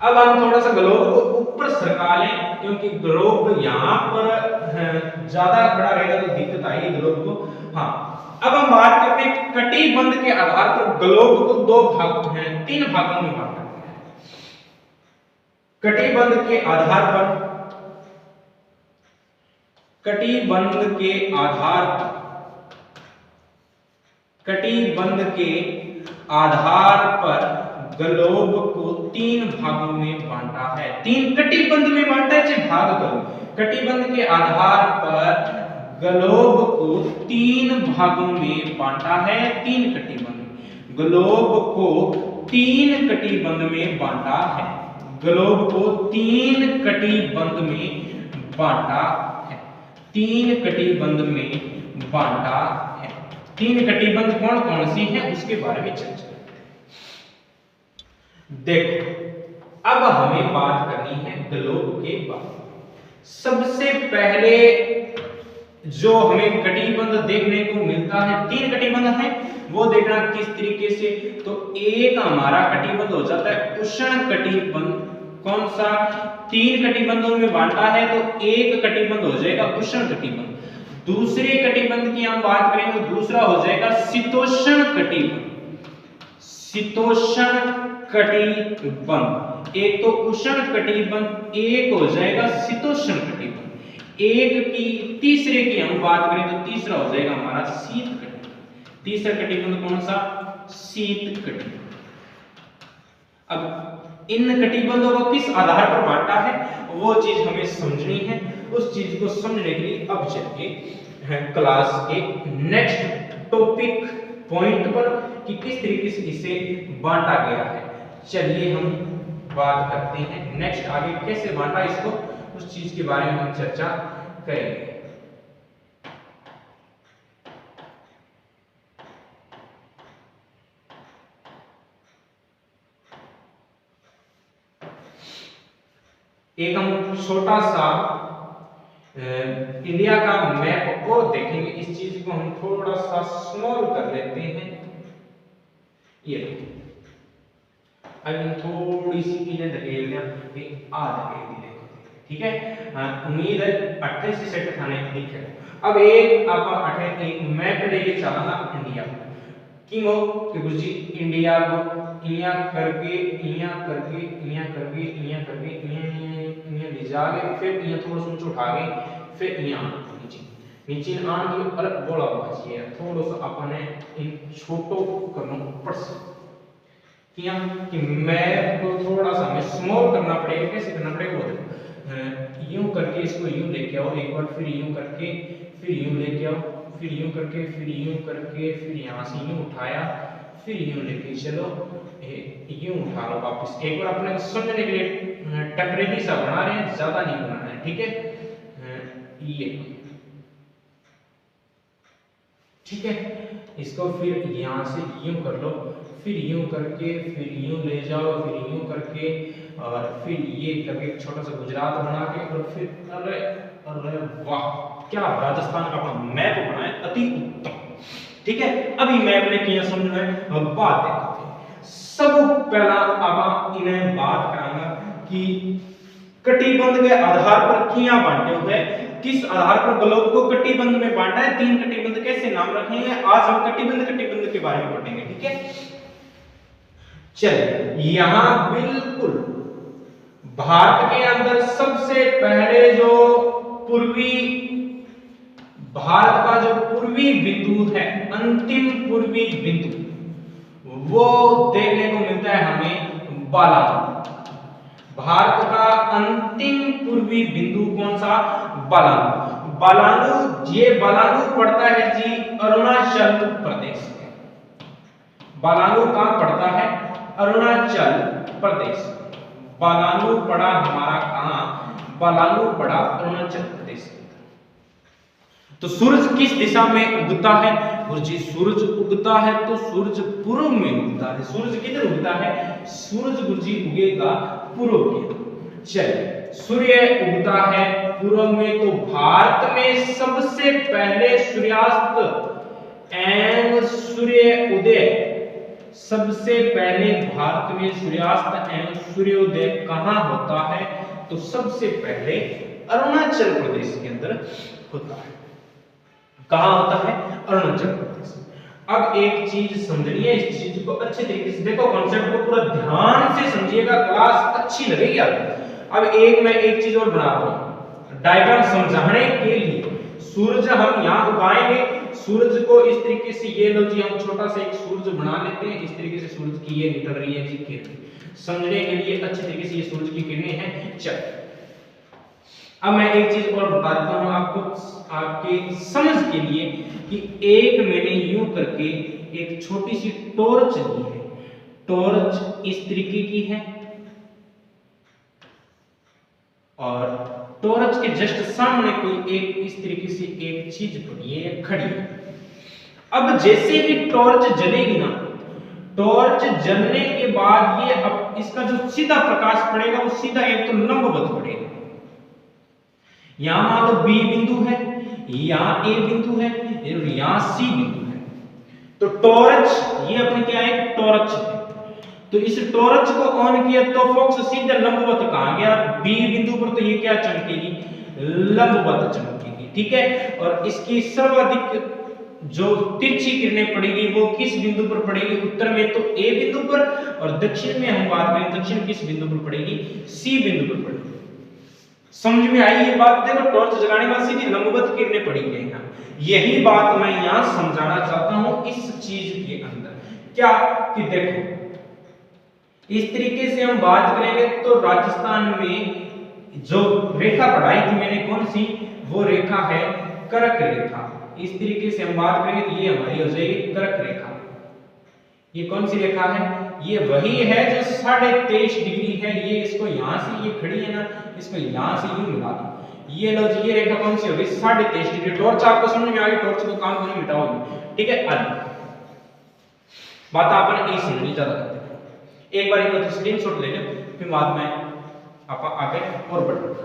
अब हम थोड़ा सा ग्लोब को ऊपर सरका लें, क्योंकि ग्लोब यहाँ पर ज्यादा खड़ा रहेगा तो दिक्कत आएगी ग्लोब को। हाँ, अब हम बात करते हैं कटिबंध के आधार पर ग्लोब को 3 भागों में बांटा। कटिबंध के आधार पर कटिबंध के आधार पर ग्लोब को 3 भागों में बांटा है। 3 कटिबंध में बांटा है, चाहे भाग करो। कटिबंध के आधार पर ग्लोब को 3 भागों में बांटा है। 3 कटिबंध, ग्लोब को 3 कटिबंध में बांटा है। ग्लोब को 3 कटिबंध में बांटा है। 3 कटिबंध में बांटा है। 3 कटिबंध कौन कौन सी हैं उसके बारे में चर्चा करते हैं। देखो, अब हमें बात करनी है ग्लोब के बारे में। सबसे पहले जो हमें कटिबंध देखने को मिलता है, 3 कटिबंध है, वो देखना किस तरीके से। तो एक हमारा कटिबंध हो जाता है उष्ण कटिबंध। कौन सा? 3 कटिबंधों में बांटा है तो एक कटिबंध हो जाएगा उष्ण कटिबंध। दूसरे कटिबंध की हम बात करेंगे, दूसरा हो जाएगा शीतोष्ण कटिबंध। शीतोष्ण कटिबंध, एक तो उष्ण कटिबंध, एक हो जाएगा शीतोष्ण कटिबंध। एक की तीसरे की हम बात करें तो तीसरा हो जाएगा हमारा शीत कटिबंध। तीसरा कटिबंध कौन सा? शीत कटिबंध। अब इन कटिबंधों को किस आधार पर बांटा है वो चीज हमें समझनी है। उस चीज को समझने के लिए अब चलिए क्लास के नेक्स्ट टॉपिक पॉइंट पर कि किस तरीके से इसे बांटा गया है। चलिए हम बात करते हैं नेक्स्ट आगे कैसे बांटा इसको, उस चीज के बारे में हम चर्चा करेंगे। एक हम छोटा सा इंडिया का मैप और देखेंगे। इस चीज को हम थोड़ा सा स्मॉल कर लेते हैं। ये अब हम थोड़ी सी इन्हें धकेल दें, आ धकेल, ठीक है। उम्मीद है 28 सेट थाने ठीक है। अब एक आप एक मैप लेके चलाना इंडिया किंगो कि गुरुजी इंडिया को इया करके ले जाके फिर इया थोड़ा सा उठा के फिर इया नीचे आन की अलग बोला बाजी है। थोड़ा सा अपने इन छोटो करना ऊपर से किया कि मैप को थोड़ा सा हमें स्मॉल करना पड़ेगा। कैसे करना पड़ेगा वो देखो, यूं करके इसको यूं लेके आओ एक बार, फिर यूं करके फिर यूं लेके आओ, फिर यूं करके फिर यूं करके फिर यहाँ से यूं उठाया, फिर यूं लेके चलो, यूं उठा लो वापस। एक बार अपने समझने के लिए टेम्परेरी सा बना रहे हैं, ज्यादा नहीं बनाना है, ठीक है। ये ठीक है, इसको फिर यहाँ से यूं कर लो, फिर यूं करके फिर यूं ले जाओ, फिर यूं करके और फिर ये करके छोटा सा गुजरात बना के और फिर अरे अरे वाह क्या राजस्थान का अपना मैप बनाया, अति उत्तम। ठीक है, अभी मैप ने किया समझ में बात देखते हैं। सब पहला अब इन्हें बात करांगा कि कटिबंध के आधार पर किया बांटे हुए, किस आधार पर ग्लोब को कटिबंध में बांटा है, 3 कटिबंध कैसे नाम रखे हैं, आज हम कटिबंध के बारे में पढ़ेंगे। ठीक है, चलिए यहां बिल्कुल भारत के अंदर सबसे पहले जो पूर्वी भारत का जो पूर्वी बिंदु है, अंतिम पूर्वी बिंदु, वो देखने को मिलता है हमें बालानु। भारत का अंतिम पूर्वी बिंदु कौन सा? बालानु। बालानु, ये बालानु पड़ता है जी अरुणाचल प्रदेश में। बालानु कहां पड़ता है? अरुणाचल प्रदेश। बालानु पड़ा हमारा कहां? बालानु पड़ा अरुणाचल प्रदेश। तो सूरज किस दिशा में उगता है? गुरुजी सूरज उगता है तो सूरज पूर्व में उगता है। सूरज किधर उगता है? सूरज गुरुजी उगेगा पूर्व की। चलिए, सूर्य उगता है पूर्व में, तो भारत में सबसे पहले सूर्यास्त एवं सूर्योदय, सबसे पहले भारत में सूर्यास्त एवं सूर्योदय कहां होता है? तो सबसे पहले अरुणाचल प्रदेश के अंदर होता है। कहां होता है? अरुणाचल प्रदेश। अब एक चीज समझनी है, इस चीज को अच्छे तरीके से देखो, कॉन्सेप्ट को पूरा ध्यान से समझिएगा, क्लास अच्छी लगेगी आपको। अब मैं एक चीज और बना रहा हूं डायग्राम समझाने के लिए। सूरज हम यहां उगाएंगे, सूरज को इस तरीके से, ये लो जी, हम छोटा सा एक सूरज बना लेते हैं। इस तरीके से सूरज की ये निकल रही है जी किरण, समझने के लिए अच्छे तरीके से ये सूरज की किरणें हैं। चल, अब मैं एक चीज और बता देता हूं आपको, आपके समझ के लिए, कि एक मैंने यूं करके एक छोटी सी टॉर्च ली है। टॉर्च इस तरीके की है और टॉर्च के जस्ट सामने कोई एक इस तरीके से एक चीज पड़ी है, खड़ी है। अब जैसे ही टॉर्च जलेगी ना, टॉर्च जलने के बाद ये अब इसका जो सीधा प्रकाश पड़ेगा वो सीधा एक तो लंबवत पड़ेगा। यहां मान लो बी बिंदु है, यहां ए बिंदु है, यहां सी बिंदु है। तो टॉर्च ये अपनी क्या है? टॉर्च है। तो इस टॉर्च को ऑन किया तो फोकस सीधे लंबवत कहां गया? बी बिंदु पर। तो ये क्या चमकेगी? लंबवत चमकेगी, ठीक है। और इसकी सर्वाधिक जो तिरछी किरणें पड़ेगी वो किस बिंदु पर पड़ेगी? उत्तर में तो ए बिंदु पर, और दक्षिण में हम बात करें, दक्षिण किस बिंदु पर पड़ेगी? सी बिंदु पर पड़ेगी। समझ में आई ये बात? देखो, टॉर्च जगाने के बाद सीधी लंबवत किरणें पड़ेंगी यहां। यही बात मैं यहां समझाना चाहता हूं इस चीज के अंदर। क्या कि देखो, इस तरीके से हम बात करेंगे तो राजस्थान में जो रेखा पढ़ाई थी मैंने, कौन सी? वो रेखा है कर्क रेखा। इस तरीके से हम बात करेंगे तो ये हमारी हो जाएगी कर्क रेखा। ये कौन सी रेखा है? ये वही है जो 23.5 डिग्री है। ये इसको यहां से, ये खड़ी है ना, इसको यहां से यूं मिला दो। ये लो जी, ये रेखा कौन सी होगी? 23.5 डिग्री। टॉर्च आपको समझ में आ गई? टॉर्च को काम करने मिटाओगे, ठीक है। बात आपने यही समझनी ज्यादा करते हैं। एक बार एक स्क्रीनशॉट ले लो, फिर बाद में आप आगे और बढ़ो।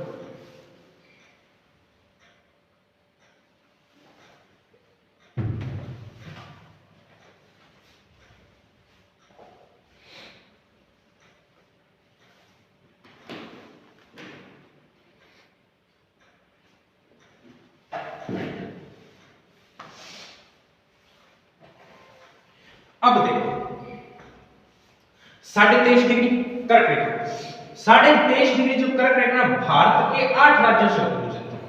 अब देखो, 23.5 डिग्री कर्क रेखा। 23.5 डिग्री जो कर्क रेखा भारत के 8 राज्यों से होकर गुजरती है।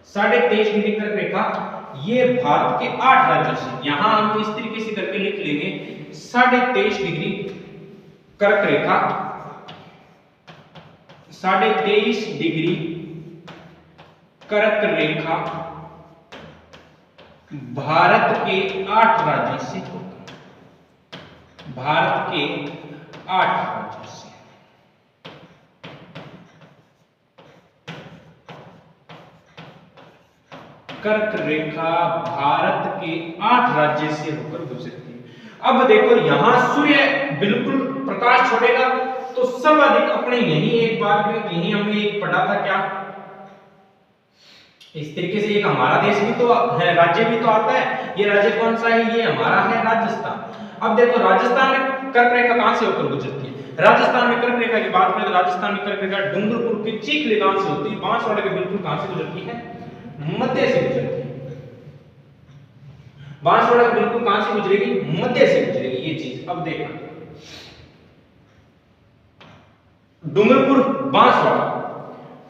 23.5 डिग्री कर्क रेखा ये भारत के 8 राज्यों से, यहां हम इस तरीके से करके लिख लेंगे 23.5 डिग्री कर्क रेखा, 23.5 डिग्री कर्क रेखा भारत के 8 राज्यों से होकर, भारत के 8 राज्यों से। कर्क रेखा भारत के 8 राज्य से होकर गुजरती है। अब देखो, यहां सूर्य बिल्कुल प्रकाश छोड़ेगा तो सर्वाधिक अपने यही एक बात करें, यही हमने एक पढ़ा था क्या? इस तरीके से एक हमारा देश भी तो है, राज्य भी तो आता है। ये राज्य कौन सा है? ये हमारा है राजस्थान। अब देखो, राजस्थान में कर्क रेखा कहां से होकर गुजरती है? राजस्थान में कर्क रेखा की बात करें तो राजस्थान में कर्क रेखा डूंगरपुर के चीखली गांव से होती है। बांसवाड़ा के बिल्कुल कहां से गुजरती है? मध्य से गुजरती है। बांसवाड़ा के बिल्कुल कहां से गुजरेगी? मध्य से गुजरेगी ये चीज। अब देखना, डूंगरपुर बांसवाड़ा,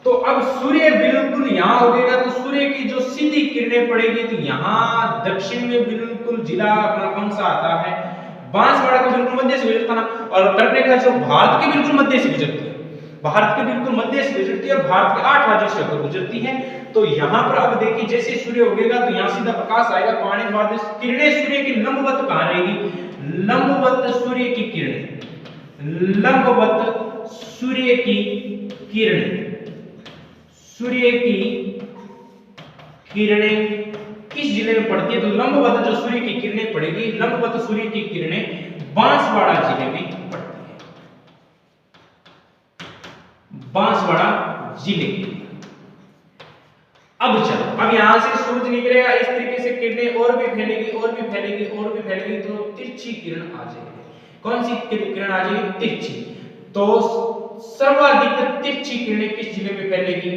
तो अब सूर्य बिल्कुल यहां उगेगा तो सूर्य की जो सीधी किरणें पड़ेगी तो यहां दक्षिण में बिल्कुल जिला अपना कौन सा आता है? बांसवाड़ा के बिल्कुल मध्य से गुजरता ना। और कर्क रेखा जो भारत के बिल्कुल मध्य से गुजरती है, भारत के बिल्कुल मध्य से गुजरती है और भारत के 8 राज्यों से होकर गुजरती है। तो यहाँ पर अब देखिए जैसे सूर्य उगेगा तो यहाँ सीधा प्रकाश आएगा, तो आने के बाद किरणें सूर्य की लंबवत कहाँ रहेगी, लंबवत सूर्य की किरणें, लंबवत सूर्य की किरणें, सूर्य की किरणें किस जिले में पड़ती है, तो लंबवत जो सूर्य की किरणें पड़ेगी, लंबवत सूर्य की किरणें बांसवाड़ा जिले में पड़ती है, बांसवाड़ा जिले। अब चलो, अब यहां से सूरज निकलेगा, इस तरीके से किरणें और भी फैलेगी और भी फैलेगी और भी फैलेगी, तो तिरछी किरण आ जाएगी। कौन सी किरण आ जाएगी, तिरछी। तो सर्वाधिक तिरछी किरणें किस जिले में फैलेगी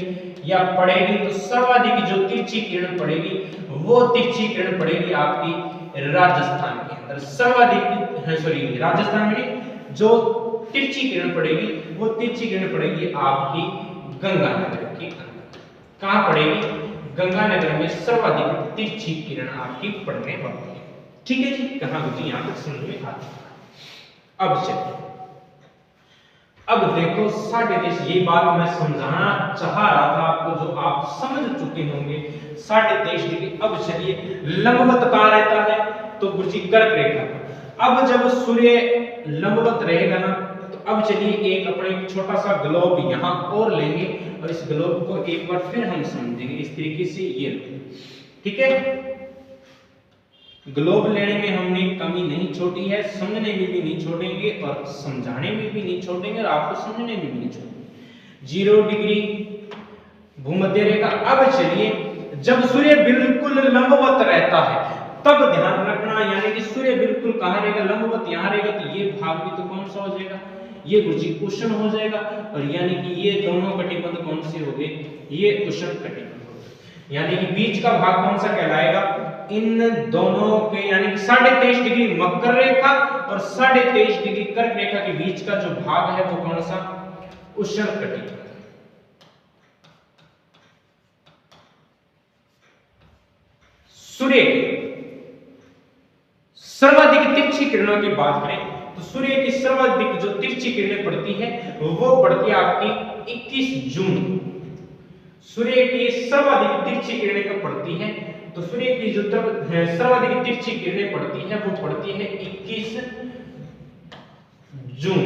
या पड़ेगी, तो सर्वाधिक जो तिरछी किरण पड़ेगी वो तिरछी किरण पड़ेगी आपकी राजस्थान के अंदर। सर्वाधिक सॉरी राजस्थान में जो तिरछी किरण पड़ेगी वो तिरछी किरण पड़ेगी आपकी गंगानगर के अंदर। कहां पड़ेगी, गंगानगर में सर्वाधिक तिरछी किरण आपकी पड़ने वाली है। ठीक है जी, कहां बुझी यहां तक समझ में आ चुका। अब चलिए, अब देखो साढ़े देश, ये बात मैं समझाना चाह रहा था आपको जो आप समझ चुके होंगे, साढ़े देश डिग्री। अब चलिए, लंबवत कहां रहता है, तो गुरुजी कर्क रेखा पर। अब जब सूर्य लंबवत रहेगा ना, तो अब चलिए एक अपने छोटा सा ग्लोब यहां और लेंगे और इस ग्लोब को एक बार फिर हम समझेंगे इस तरीके से। ये ठीक है, ग्लोब लेने में हमने कमी नहीं छोड़ी है, समझने में भी नहीं छोड़ेंगे और समझाने में भी नहीं छोड़ेंगे और आपको समझने में भी नहीं छोड़ेंगे। 0 डिग्री भूमध्य रेखा। अब चलिए, जब सूर्य बिल्कुल लंबवत रहता है तब ध्यान रखना, यानी कि सूर्य बिल्कुल कहां रहेगा, लंबवत यहां रहेगा, तो ये भाग भी तो कौन सा हो जाएगा, ये गुरुजी उष्ण हो जाएगा। और यानी कि ये दोनों कटिबंध कौन से हो गए, ये उष्ण कटिबंध हो गए। यानी कि बीच का भाग कौन सा कहलाएगा, इन दोनों के यानी कि 23.5 डिग्री मकर रेखा और 23.5 डिग्री कर्क रेखा के बीच का जो भाग है वो कौन सा, उष्ण कटिबंध। सूर्य की सर्वाधिक तिरछी किरणों की बात करें तो सूर्य की सर्वाधिक जो तिरछी किरणें पड़ती है वो पड़ती है आपकी 21 जून। सूर्य की सर्वाधिक तिरछी किरणें कब पड़ती है, तो सूर्य की जो सर्वाधिक तिरछी किरणें पड़ती है वो पड़ती है 21 जून।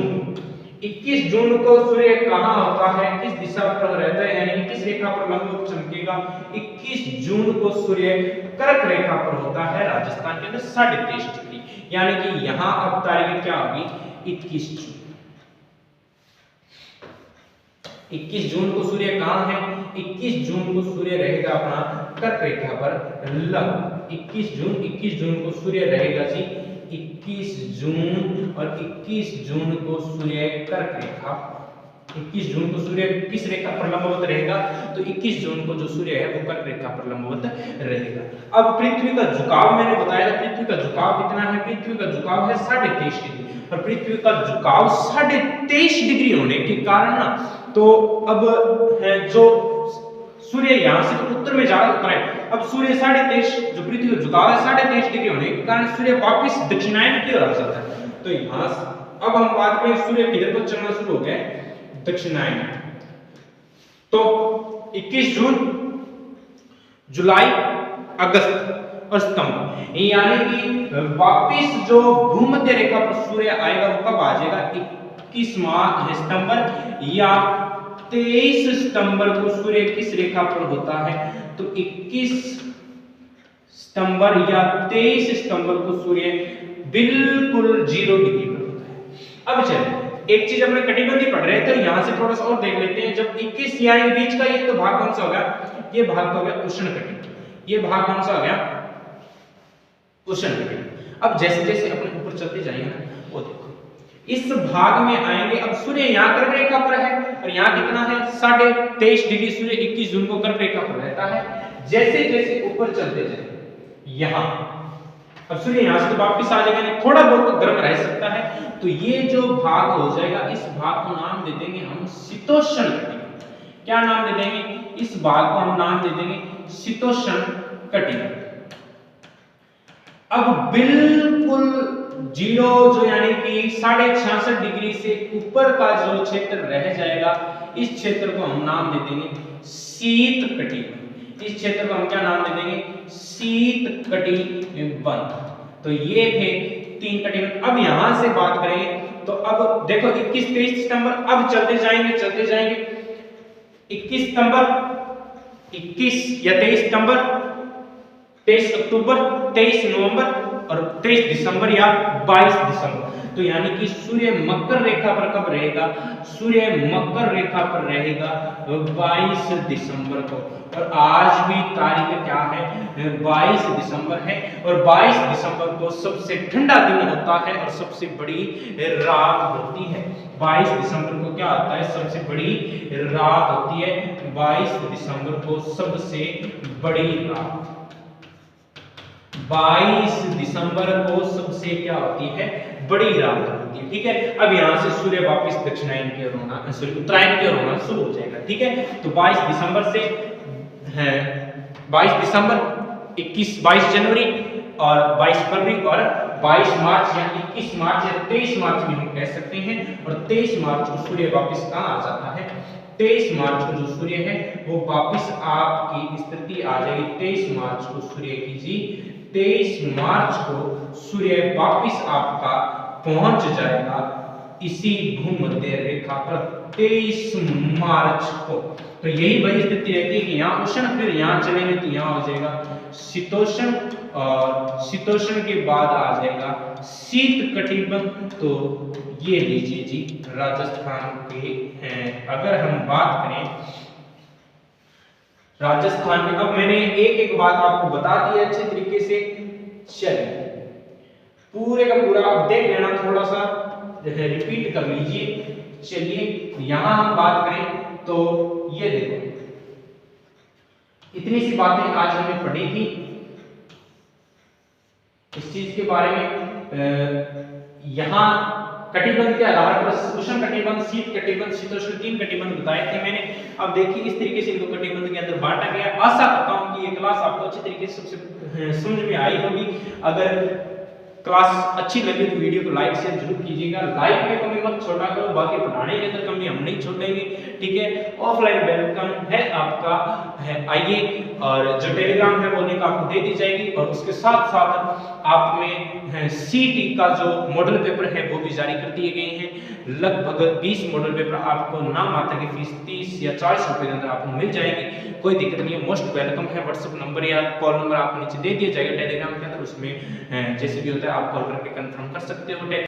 21 जून को सूर्य कहां होता है, किस दिशा पर रहता है, यानी कि किस रेखा पर लंबवत चमकेगा, 21 जून को सूर्य कर्क रेखा पर होता है राजस्थान के अंदर 23.5 डिग्री। यानी कि यहां अब तारीख क्या होगी, 21 जून। 21 जून को सूर्य कहां है, 21 जून को सूर्य रहेगा अपना कर्क रेखा पर लंब। 21 जून को सूर्य रहेगा जी 21 जून और 21 जून को सूर्य कर्क रेखा, 21 जून को सूर्य किस रेखा पर लंबवत रहेगा, तो 21 जून को जो सूर्य है वो कर्क रेखा पर लंबवत रहेगा। अब पृथ्वी का झुकाव मैंने बताया था, पृथ्वी का झुकाव कितना है, पृथ्वी का झुकाव है 23.5 डिग्री। और पृथ्वी का झुकाव 23.5 डिग्री होने के कारण ना, तो अब है जो सूर्य यहां से तो उत्तर में जा रहा है, अब सूर्य 23.5 जो पृथ्वी का झुकाव है 23.5 डिग्री होने के कारण सूर्य वापस दक्षिणायन की ओर आ जाता है। तो यहां अब हम बात करें सूर्य किधर को चलना शुरू हो गया, दक्षिणायन। तो 21 जून, जुलाई, अगस्त और सितंबर, यानी कि वापस जो भूमध्य रेखा पर सूर्य आएगा वो कब आ जाएगा, 21 सितंबर या 23 सितंबर को सूर्य किस रेखा पर होता है, तो 21 सितंबर या 23 सितंबर को सूर्य बिल्कुल 0 डिग्री पर होता है। अब चलिए एक चीज अपने कटिबंधी पढ़ रहे थे, यहां से थोड़ा सा और देख लेते हैं। जब 21 यानी बीच का ये तो भाग कौन सा हो गया, ये भाग तो हो गया उष्ण कटिबंध। ये भाग कौन सा हो गया, उष्ण कटिबंध। अब जैसे जैसे अपने ऊपर चलते जाएंगे ना, वो देखो इस भाग में आएंगे। अब सूर्य यहाँ कर्क रेखा पर है और यहाँ कितना है 23.5 डिग्री, सूर्य 21 जून को कर्क रेखा पर रहता है। जैसे जैसे ऊपर चलते जाए यहाँ, अब सूर्य यहाँ से तो वापिस आ जाएगा, थोड़ा बहुत तो गर्म रह सकता है। तो ये जो भाग हो जाएगा, इस भाग को नाम दे देंगे हम शीतोष्ण कटिबंध। क्या नाम दे देंगे, इस भाग को हम नाम दे देंगे शीतोष्ण कटिबंध। अब बिल्कुल जीरो जो यानी कि 66.5 डिग्री से ऊपर का जो क्षेत्र रह जाएगा, इस क्षेत्र को हम नाम दे देंगे शीत कटिबंध। इस क्षेत्र को हम क्या नाम दे देंगे? शीत कटिबंध। तो ये थे 3 कटिबंध। अब यहां से बात करें तो अब देखो 21-23 सितंबर, अब चलते जाएंगे 21 सितंबर, 21 या 23 सितंबर, 23 अक्टूबर, 23 नवंबर और 23 दिसंबर या 22 दिसंबर। तो यानी कि सूर्य मकर रेखा पर कब रहेगा? सूर्य मकर रेखा पर रहेगा 22 दिसंबर को। और आज भी तारीख क्या है? 22 दिसंबर है। और 22 दिसंबर को सबसे ठंडा दिन होता है और सबसे बड़ी रात होती है। 22 दिसंबर को क्या होता है? सबसे बड़ी रात होती है। 22 दिसंबर को सबसे बड़ी रात, 22 दिसंबर को सबसे क्या होती है? बड़ी रात होती है। ठीक है, अब यहां से सूर्य वापस दक्षिणायन की ओर होना, सॉरी उत्तरायण की ओर होना शुरू हो जाएगा। ठीक है, तो 22 दिसंबर से है 22 दिसंबर, 22 जनवरी और 22 फरवरी और 22 मार्च या 21 मार्च या 23 मार्च भी हम कह सकते हैं। और 23 मार्च को सूर्य वापस कहां आ जाता है? 23 मार्च को जो सूर्य है वो वापस आपकी स्थिति आ जाएगी। 23 मार्च को सूर्य की जी 23 मार्च को सूर्य वापस आपका पहुंच जाएगा इसी भूमध्य रेखा पर 23 मार्च को। तो यही वही स्थिति रहती है कि यहाँ उष्ण, फिर यहाँ चलेंगे तो यहाँ हो जाएगा शीतोष्ण और शीतोष्ण के बाद आ जाएगा शीत कटिबंध। तो ये लीजिए जी राजस्थान के हैं। अगर हम बात करें राजस्थान में, अब मैंने एक एक बात आपको बता दी है अच्छे तरीके से। चलिए पूरे का पूरा आप देख लेना, थोड़ा सा रिपीट कर लीजिए। चलिए यहां हम बात करें तो ये देखो, इतनी सी बातें आज हमने पढ़ी थी इस चीज के बारे में। यहां कटिबंध के आधार पर उष्ण कटिबंध, शीत कटिबंध, शीतोष्ण 3 कटिबंध बताए थे मैंने। अब देखिए इस तरीके से इनको कटिबंध के अंदर बांटा गया। आशा करता हूं कि ये क्लास आपको अच्छी तरीके से सबसे समझ में आई होगी। अगर क्लास अच्छी लगी तो वीडियो को लाइक शेयर जरूर कीजिएगा। लाइक में कमी मत छोड़ा करो, बाकी पढ़ाने के अंदर कमी हम नहीं छोड़ेंगे। ठीक है, ऑफलाइन वेलकम है आपका है, आइए। और जो टेलीग्राम है वो लिंक आपको दे दी जाएगी। और उसके साथ साथ आप में सीटी का जो मॉडल पेपर है वो भी जारी कर दिए गए हैं। लगभग 20 मॉडल पेपर आपको नाम मात्र की फीस 30 या 40 रुपए के अंदर आपको मिल जाएगी। कोई दिक्कत नहीं है, मोस्ट वेलकम है। व्हाट्सएप नंबर या कॉल नंबर आपको नीचे दे दिया जाएगा टेलीग्राम के अंदर, उसमें जैसे भी होता है आप कॉल करके कंफर्म कर सकते हो।